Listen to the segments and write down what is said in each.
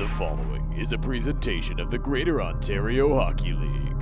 The following is a presentation of the Greater Ontario Hockey League.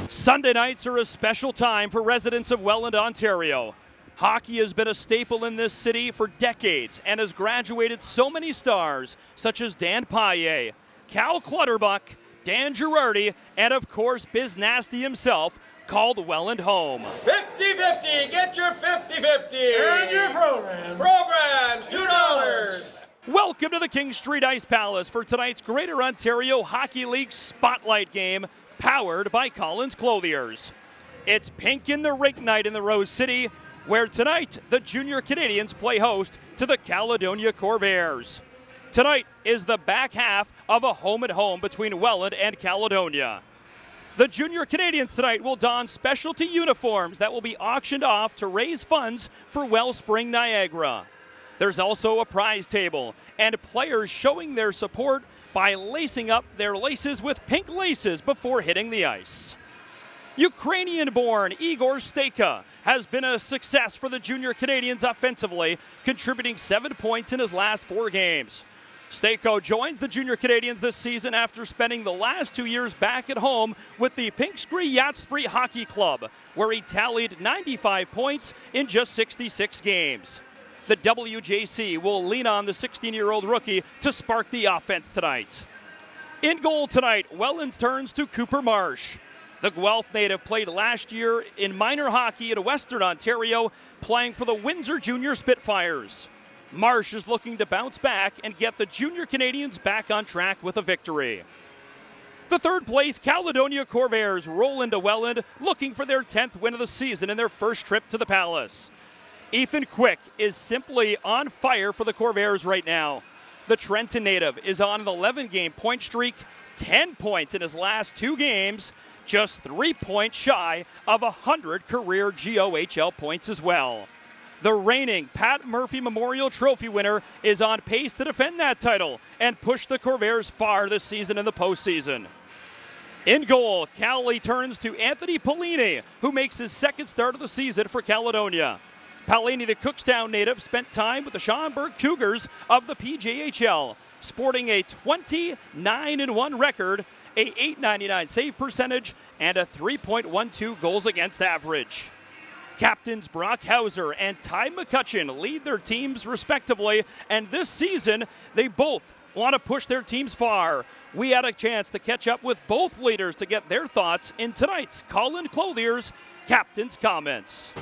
Sunday nights are a special time for residents of Welland, Ontario. Hockey has been a staple in this city for decades and has graduated so many stars such as Dan Paille, Cal Clutterbuck, Dan Girardi, and of course Biz Nasty himself, called Welland home. 50-50, get your 50-50. And your program. Programs, $2. Welcome to the King Street Ice Palace for tonight's Greater Ontario Hockey League Spotlight game, powered by Collins Clothiers. It's Pink in the Rink night in the Rose City, where tonight the Junior Canadians play host to the Caledonia Corvairs. Tonight is the back half of a home-and-home between Welland and Caledonia. The Junior Canadians tonight will don specialty uniforms that will be auctioned off to raise funds for Wellspring Niagara. There's also a prize table and players showing their support by lacing up their laces with pink laces before hitting the ice. Ukrainian-born Igor Stejka has been a success for the Junior Canadians offensively, contributing 7 points in his last 4 games. Stejka joins the Junior Canadians this season after spending the last 2 years back at home with the Pinkscree Yachtspri Hockey Club, where he tallied 95 points in just 66 games. The WJC will lean on the 16-year-old rookie to spark the offense tonight. In goal tonight, Welland turns to Cooper Marsh. The Guelph native played last year in minor hockey in Western Ontario, playing for the Windsor Junior Spitfires. Marsh is looking to bounce back and get the Junior Canadians back on track with a victory. The third place Caledonia Corvairs roll into Welland, looking for their 10th win of the season in their first trip to the Palace. Ethan Quick is simply on fire for the Corvairs right now. The Trenton native is on an 11-game point streak, 10 points in his last 2 games, just 3 points shy of 100 career GOHL points as well. The reigning Pat Murphy Memorial Trophy winner is on pace to defend that title and push the Corvairs far this season in the postseason. In goal, Cali turns to Anthony Pellini, who makes his second start of the season for Caledonia. Pellini, the Cookstown native, spent time with the Schomburg Cougars of the PJHL, sporting a 29-1 record, a .899 save percentage, and a 3.12 goals against average. Captains Brock Hauser and Ty McCutcheon lead their teams respectively, and this season they both want to push their teams far. We had a chance to catch up with both leaders to get their thoughts in tonight's Collins Clothiers Captain's Comments.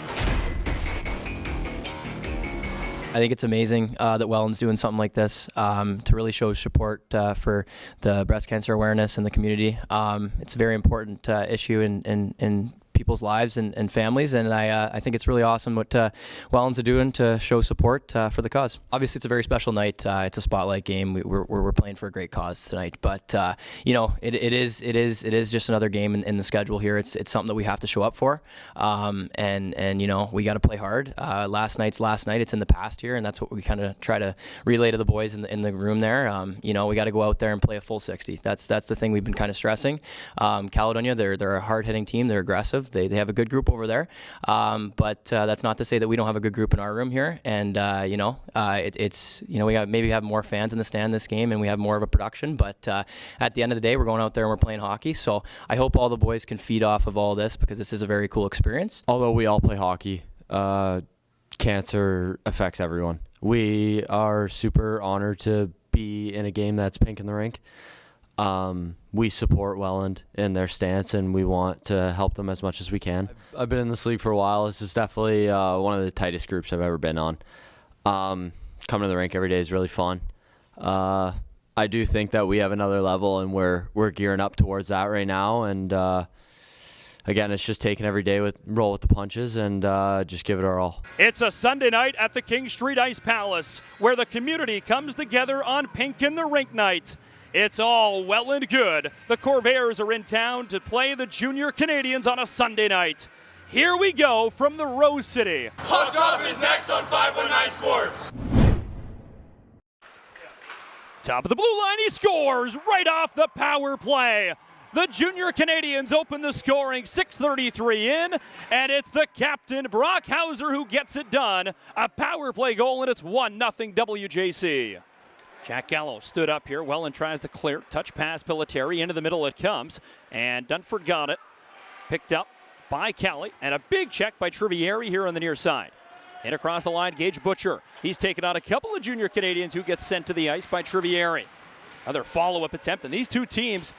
I think it's amazing that Welland's doing something like this to really show support for the breast cancer awareness in the community. It's a very important issue in people's lives and families, and I think it's really awesome what Welland's doing to show support for the cause. Obviously, it's a very special night. It's a spotlight game. We're playing for a great cause tonight, but it is just another game in the schedule here. It's something that we have to show up for, and we got to play hard. Last night's last night. It's in the past here, and that's what we kind of try to relay to the boys in the room there. We got to go out there and play a full 60. That's the thing we've been kind of stressing. Caledonia, they're a hard-hitting team. They're aggressive. They have a good group over there, but that's not to say that we don't have a good group in our room here. And we maybe have more fans in the stand this game, and we have more of a production. But at the end of the day, we're going out there and we're playing hockey. So I hope all the boys can feed off of all this, because this is a very cool experience. Although we all play hockey, cancer affects everyone. We are super honored to be in a game that's Pink in the Rink. We support Welland in their stance, and we want to help them as much as we can. I've been in this league for a while. This is definitely one of the tightest groups I've ever been on. Coming to the rink every day is really fun. I do think that we have another level, and we're gearing up towards that right now. And again, it's just taking every day roll with the punches and just give it our all. It's a Sunday night at the King Street Ice Palace, where the community comes together on Pink in the Rink night. It's all well and good. The Corvairs are in town to play the Junior Canadians on a Sunday night. Here we go from the Rose City. Puck Drop is next on 519 Sports. Top of the blue line, he scores right off the power play. The Junior Canadians open the scoring, 6:33 in, and it's the captain, Brock Hauser, who gets it done. A power play goal, and it's 1-0 WJC. Jack Gallo stood up here. Welland tries to clear. Touch pass, Piliteri. Into the middle it comes, and Dunford got it. Picked up by Kelly, and a big check by Trivieri here on the near side. In across the line, Gage Butcher. He's taken out a couple of Junior Canadians who get sent to the ice by Trivieri. Another follow-up attempt, and these two teams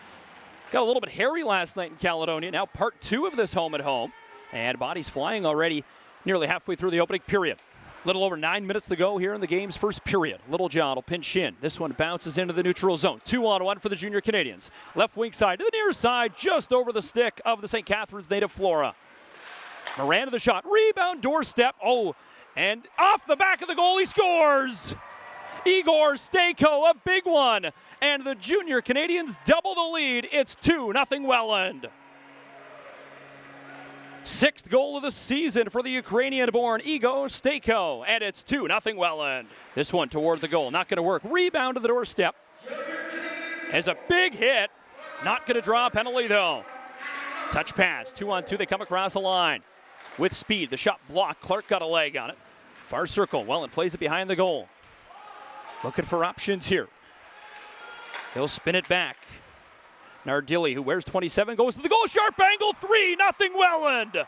got a little bit hairy last night in Caledonia. Now part 2 of this home-and-home, and bodies flying already nearly halfway through the opening period. Little over 9 minutes to go here in the game's first period. Little John will pinch in. This one bounces into the neutral zone. 2-on-1 for the Junior Canadians. Left wing side to the near side, just over the stick of the St. Catharines native Flora. Miranda the shot. Rebound, doorstep. Oh, and off the back of the goal, he scores! Igor Stako, a big one. And the Junior Canadians double the lead. It's 2-0 Welland. 6th goal of the season for the Ukrainian-born Igor Stako, and it's 2-0 Welland. This one toward the goal, not going to work. Rebound to the doorstep. It's a big hit. Not going to draw a penalty, though. Touch pass, 2-on-2, they come across the line. With speed, the shot blocked. Clark got a leg on it. Far circle, Welland plays it behind the goal. Looking for options here. He'll spin it back. Nardilli, who wears 27, goes to the goal. Sharp angle, 3-0 Welland.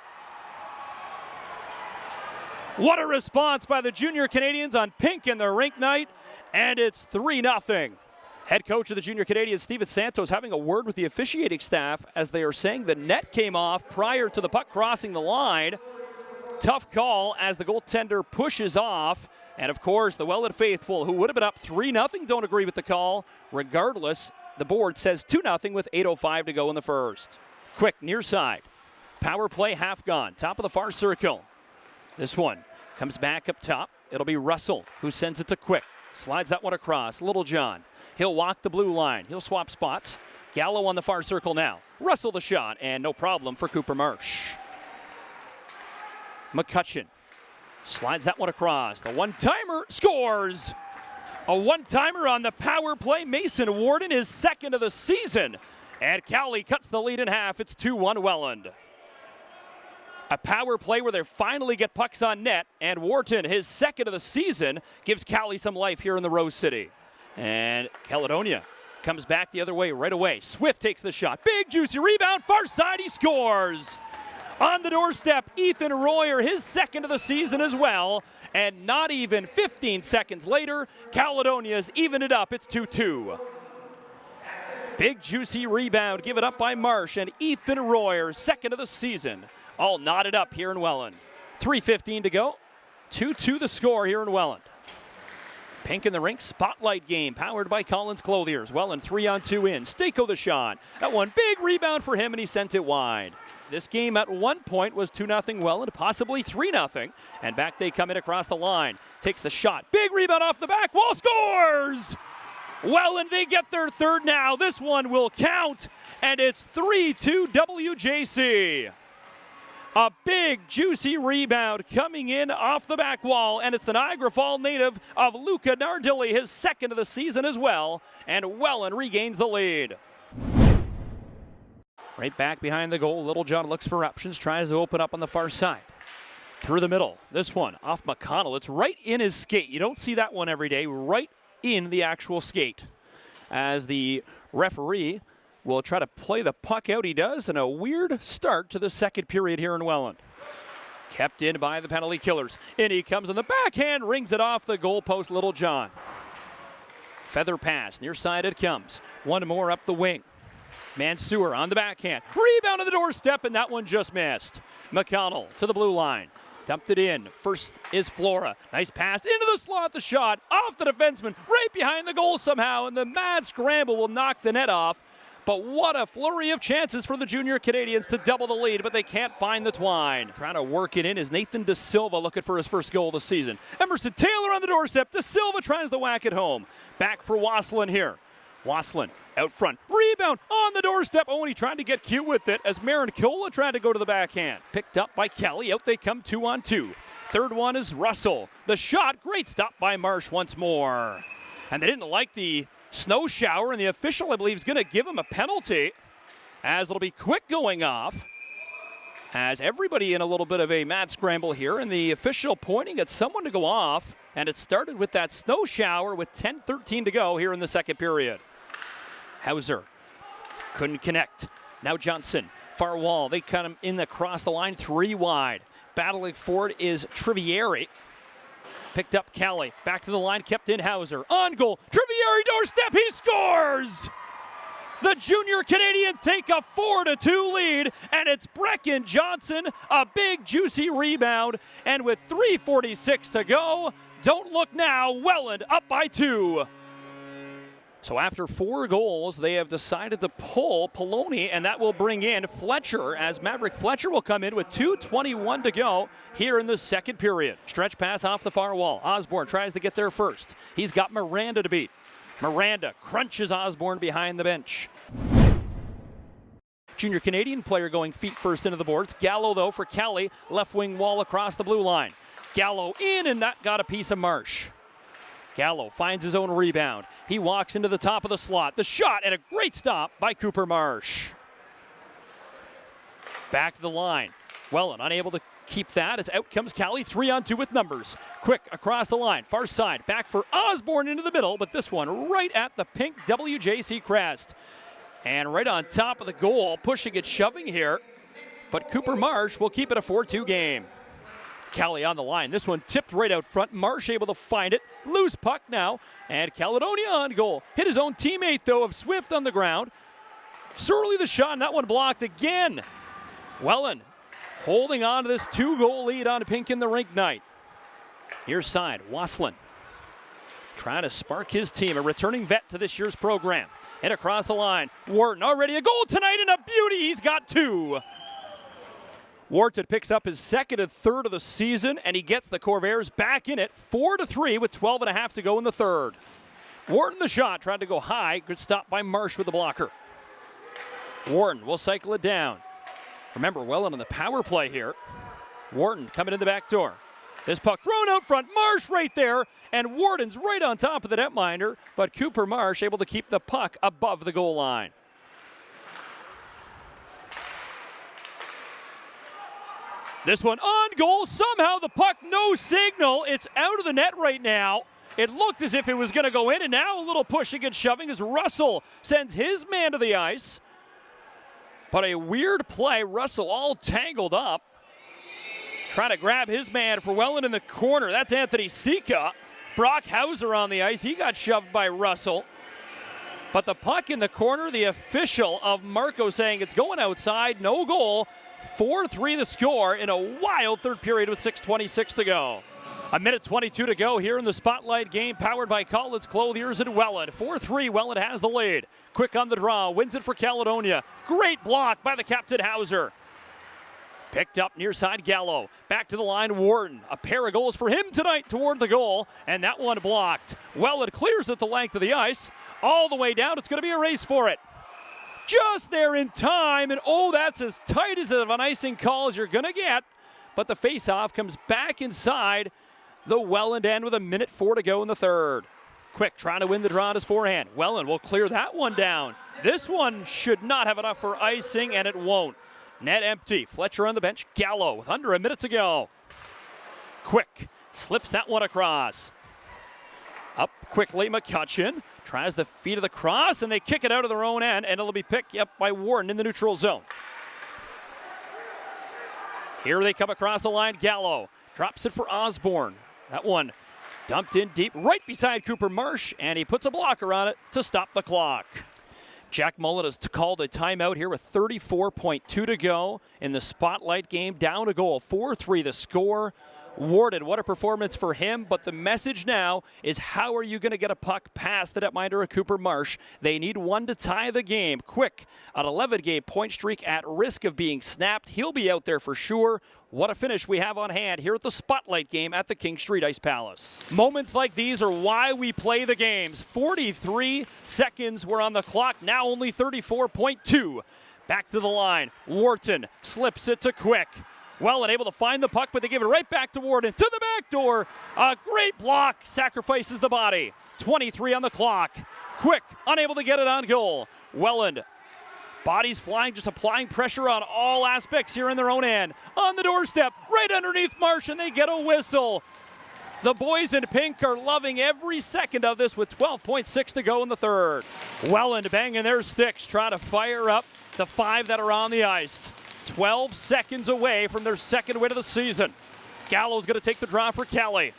What a response by the Junior Canadians on pink in the rink night, and it's 3-0. Head coach of the Junior Canadians, Steven Santos, having a word with the officiating staff as they are saying the net came off prior to the puck crossing the line. Tough call as the goaltender pushes off. And, of course, the Welland faithful, who would have been up 3-0, don't agree with the call. Regardless, the board says 2-0 with 8:05 to go in the first. Quick, near side. Power play, half gone. Top of the far circle. This one comes back up top. It'll be Russell who sends it to Quick. Slides that one across. Little John. He'll walk the blue line. He'll swap spots. Gallo on the far circle now. Russell the shot, and no problem for Cooper Marsh. McCutcheon slides that one across. The one-timer scores. A one-timer on the power play. Mason Warden, his 2nd of the season. And Cali cuts the lead in half. It's 2-1 Welland. A power play where they finally get pucks on net. And Wharton, his 2nd of the season, gives Cali some life here in the Rose City. And Caledonia comes back the other way right away. Swift takes the shot. Big, juicy rebound. Far side, he scores. On the doorstep, Ethan Royer, his 2nd of the season as well. And not even 15 seconds later, Caledonia's evened it up. It's 2-2. Big, juicy rebound given up by Marsh and Ethan Royer, 2nd of the season. All knotted up here in Welland. 3:15 to go. 2-2 the score here in Welland. Pink in the rink, spotlight game powered by Collins Clothiers. Welland 3-on-2 in. Stako the shot. That one, big rebound for him, and he sent it wide. This game at one point was 2-0 Welland, possibly 3-0. And back they come in across the line. Takes the shot. Big rebound off the back wall. Scores! Welland, they get their 3rd now. This one will count. And it's 3-2 WJC. A big, juicy rebound coming in off the back wall. And it's the Niagara Falls native of Luca Nardilli, his 2nd of the season as well. And Welland regains the lead. Right back behind the goal. Little John looks for options, tries to open up on the far side. Through the middle. This one off McConnell. It's right in his skate. You don't see that one every day. Right in the actual skate. As the referee will try to play the puck out. He does, and a weird start to the 2nd period here in Welland. Kept in by the penalty killers. In he comes on the backhand, rings it off the goalpost. Little John. Feather pass. Near side it comes. One more up the wing. Mansour on the backhand. Rebound on the doorstep, and that one just missed. McConnell to the blue line. Dumped it in. First is Flora. Nice pass into the slot. The shot off the defenseman. Right behind the goal somehow, and the mad scramble will knock the net off. But what a flurry of chances for the Junior Canadians to double the lead, but they can't find the twine. Trying to work it in is Nathan De Silva looking for his first goal of the season. Emerson Taylor on the doorstep. De Silva tries to whack it home. Back for Wasselin here. Wasselin out front. Rebound on the doorstep. Oh, and he tried to get cute with it as Marin Kola tried to go to the backhand. Picked up by Kelly. Out they come 2-on-2. Third one is Russell. The shot. Great stop by Marsh once more. And they didn't like the Snow shower, and the official, I believe, is going to give him a penalty, as it'll be quick going off. As everybody in a little bit of a mad scramble here, and the official pointing at someone to go off, and it started with that snow shower with 10:13 to go here in the second period. Hauser couldn't connect. Now Johnson, far wall. They cut him in across the line, 3 wide. Battling forward is Trivieri. Picked up Kelly. Back to the line, kept in Hauser. On goal, Trivieri doorstep, he scores! The Junior Canadians take a 4-2 lead, and it's Brecken Johnson, a big juicy rebound, and with 3:46 to go, don't look now, Welland up by 2. So after 4 goals, they have decided to pull Poloni, and that will bring in Fletcher, as Maverick Fletcher will come in with 2:21 to go here in the second period. Stretch pass off the far wall. Osborne tries to get there first. He's got Miranda to beat. Miranda crunches Osborne behind the bench. Junior Canadian player going feet first into the boards. Gallo, though, for Kelly. Left wing wall across the blue line. Gallo in, and that got a piece of Marsh. Gallo finds his own rebound. He walks into the top of the slot. The shot, and a great stop by Cooper Marsh. Back to the line. Welland unable to keep that as out comes Cali, 3-on-2 with numbers. Quick across the line, far side, back for Osborne into the middle, but this one right at the pink WJC crest. And right on top of the goal, pushing and shoving here, but Cooper Marsh will keep it a 4-2 game. Cali on the line, this one tipped right out front, Marsh able to find it, loose puck now, and Caledonia on goal. Hit his own teammate though of Swift on the ground. Surly the shot, and that one blocked again. Welland holding on to this 2-goal lead on Pink in the Rink night. Near side, Wasslin trying to spark his team, a returning vet to this year's program. And across the line, Wharton already a goal tonight, and a beauty, he's got 2. Wharton picks up his second and third of the season, and he gets the Corvairs back in it, 4-3 with 12.5 to go in the third. Wharton the shot, tried to go high, good stop by Marsh with the blocker. Wharton will cycle it down. Remember, Welland on the power play here. Wharton coming in the back door. This puck thrown out front. Marsh right there. And Wharton's right on top of the netminder. But Cooper Marsh able to keep the puck above the goal line. This one on goal. Somehow the puck, no signal. It's out of the net right now. It looked as if it was going to go in. And now a little pushing and shoving as Russell sends his man to the ice. But a weird play, Russell all tangled up. Trying to grab his man for Welland in the corner. That's Anthony Sika. Brock Hauser on the ice. He got shoved by Russell. But the puck in the corner, the official of Marco saying it's going outside, no goal. 4-3 the score in a wild third period with 6:26 to go. 1:22 to go here in the Spotlight game, powered by Collins Clothiers and Welland. 4-3, Welland has the lead. Quick on the draw, wins it for Caledonia. Great block by the captain Hauser. Picked up near side Gallo. Back to the line, Wharton. A pair of goals for him tonight toward the goal, and that one blocked. Welland clears it the length of the ice. All the way down, it's going to be a race for it. Just there in time, and oh, that's as tight as an icing call as you're going to get. But the faceoff comes back inside the Welland end with 1:04 to go in the third. Quick, trying to win the draw on his forehand. Welland will clear that one down. This one should not have enough for icing, and it won't. Net empty. Fletcher on the bench. Gallo with under a minute to go. Quick slips that one across. Up quickly, McCutcheon tries the feet of the cross, and they kick it out of their own end, and it'll be picked up by Wharton in the neutral zone. Here they come across the line. Gallo drops it for Osborne. That one dumped in deep right beside Cooper Marsh, and he puts a blocker on it to stop the clock. Jack Mullet has called a timeout here with 34.2 to go in the Spotlight game. Down a goal, 4-3 the score. Wharton, what a performance for him, but the message now is how are you going to get a puck past the netminder of Cooper Marsh? They need one to tie the game. Quick, an 11-game point streak at risk of being snapped. He'll be out there for sure. What a finish we have on hand here at the Spotlight game at the King Street Ice Palace. Moments like these are why we play the games. 43 seconds were on the clock, now only 34.2. Back to the line, Wharton slips it to Quick. Welland able to find the puck, but they give it right back to Wharton. To the back door. A great block. Sacrifices the body. 23 on the clock. Quick, unable to get it on goal. Welland, bodies flying, just applying pressure on all aspects here in their own end. On the doorstep, right underneath Marsh, and they get a whistle. The boys in pink are loving every second of this with 12.6 to go in the third. Welland banging their sticks, trying to fire up the 5 that are on the ice. 12 seconds away from their second win of the season. Gallo's going to take the draw for Kelly.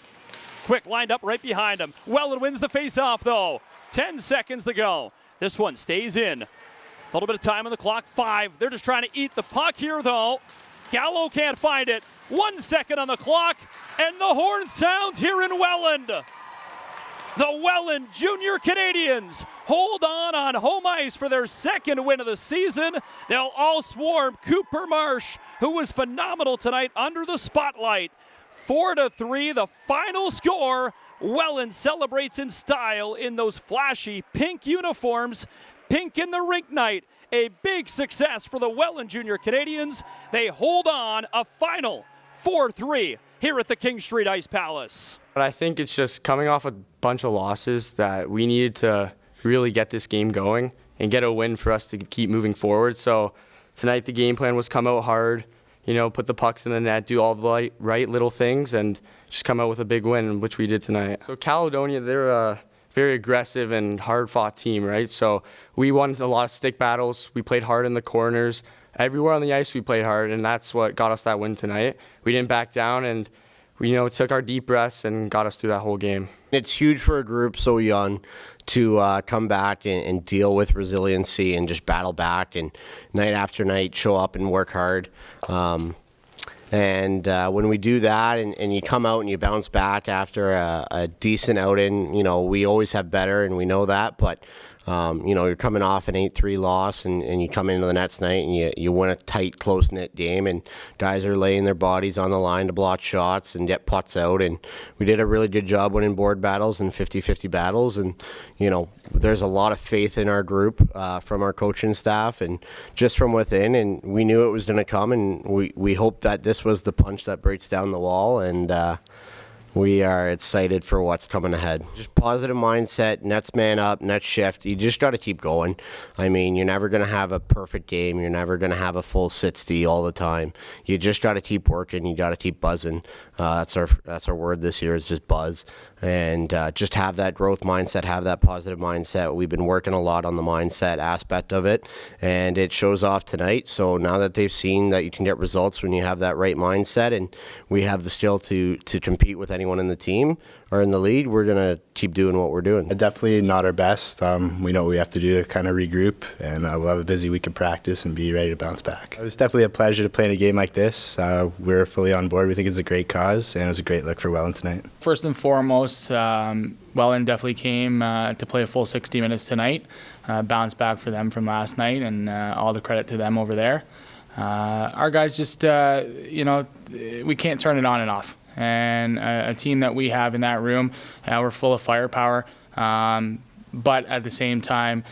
Quick lined up right behind him. Welland wins the face-off, though. 10 seconds to go. This one stays in. A little bit of time on the clock, 5. They're just trying to eat the puck here, though. Gallo can't find it. 1 second on the clock, and the horn sounds here in Welland. The Welland Junior Canadians hold on home ice for their second win of the season. They'll all swarm Cooper Marsh, who was phenomenal tonight under the spotlight. 4-3, the final score. Welland celebrates in style in those flashy pink uniforms. Pink in the rink night. A big success for the Welland Junior Canadians. They hold on a final 4-3 here at the King Street Ice Palace. But I think it's just coming off a bunch of losses that we needed to really get this game going and get a win for us to keep moving forward. So tonight the game plan was come out hard, put the pucks in the net, do all the right little things, and just come out with a big win, which we did tonight. So Caledonia, they're a very aggressive and hard-fought team, right? So we won a lot of stick battles. We played hard in the corners. Everywhere on the ice we played hard, and that's what got us that win tonight. We didn't back down, and we took our deep breaths and got us through that whole game. It's huge for a group so young to come back and deal with resiliency and just battle back and night after night show up and work hard. And when we do that and you come out and you bounce back after a decent outing, we always have better and we know that, but you're coming off an 8-3 loss and you come into the Nets night and you win a tight, close-knit game, and guys are laying their bodies on the line to block shots and get putts out, and we did a really good job winning board battles and 50-50 battles, and there's a lot of faith in our group from our coaching staff and just from within, and we knew it was going to come, and we hope that this was the punch that breaks down the wall, and we are excited for what's coming ahead. Just positive mindset, Nets man up, Nets shift. You just got to keep going. I mean, you're never going to have a perfect game. You're never going to have a full 60 all the time. You just got to keep working. You got to keep buzzing. That's our word this year, is just buzz. And just have that growth mindset, have that positive mindset. We've been working a lot on the mindset aspect of it, and it shows off tonight. So now that they've seen that you can get results when you have that right mindset, and we have the skill to compete with anyone in the team or in the league, we're going to keep doing what we're doing. Definitely not our best. We know what we have to do to kind of regroup, and we'll have a busy week of practice and be ready to bounce back. It was definitely a pleasure to play in a game like this. We're fully on board. We think it's a great cause, and it was a great look for Welland tonight. First and foremost, Welland definitely came to play a full 60 minutes tonight. Bounce back for them from last night, and all the credit to them over there. Our guys just, we can't turn it on and off. And a team that we have in that room, we're full of firepower. But at the same time,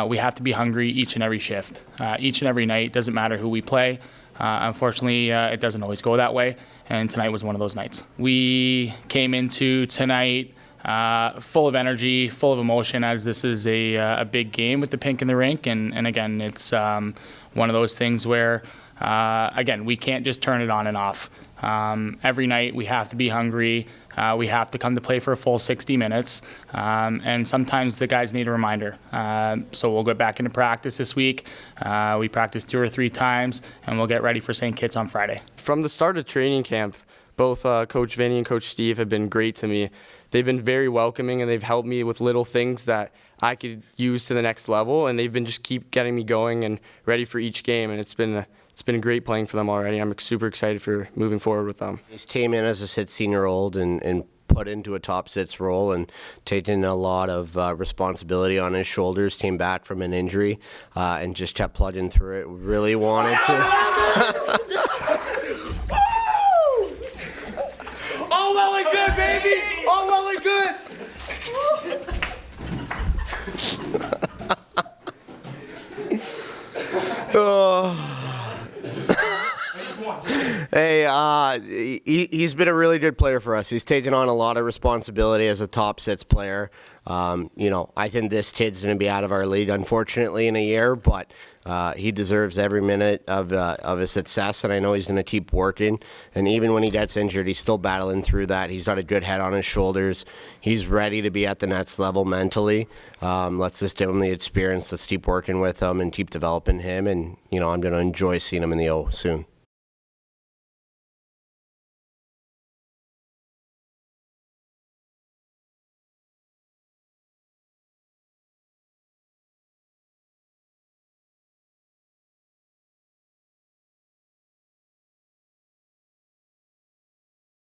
we have to be hungry each and every shift. Each and every night, doesn't matter who we play. Unfortunately, it doesn't always go that way. And tonight was one of those nights. We came into tonight full of energy, full of emotion, as this is a big game with the pink in the rink. And again, it's one of those things where, again, we can't just turn it on and off. Every night we have to be hungry. We have to come to play for a full 60 minutes. And sometimes the guys need a reminder. So we'll get back into practice this week. We practice 2 or 3 times, and we'll get ready for St. Kitts on Friday. From the start of training camp, both Coach Vinny and Coach Steve have been great to me. They've been very welcoming, and they've helped me with little things that I could use to the next level, and they've been just keep getting me going and ready for each game, and it's been great playing for them already. I'm super excited for moving forward with them. He came in as a 16-year-old and put into a top six role and taken a lot of responsibility on his shoulders, came back from an injury, and just kept plugging through it. Really wanted to... All well and good, baby! All well and good! Hey, he's been a really good player for us. He's taken on a lot of responsibility as a top six player. I think this kid's going to be out of our league, unfortunately, in a year, but he deserves every minute of his success, and I know he's going to keep working. And even when he gets injured, he's still battling through that. He's got a good head on his shoulders. He's ready to be at the next level mentally. Let's just give him the experience. Let's keep working with him and keep developing him. And, I'm going to enjoy seeing him in the O soon.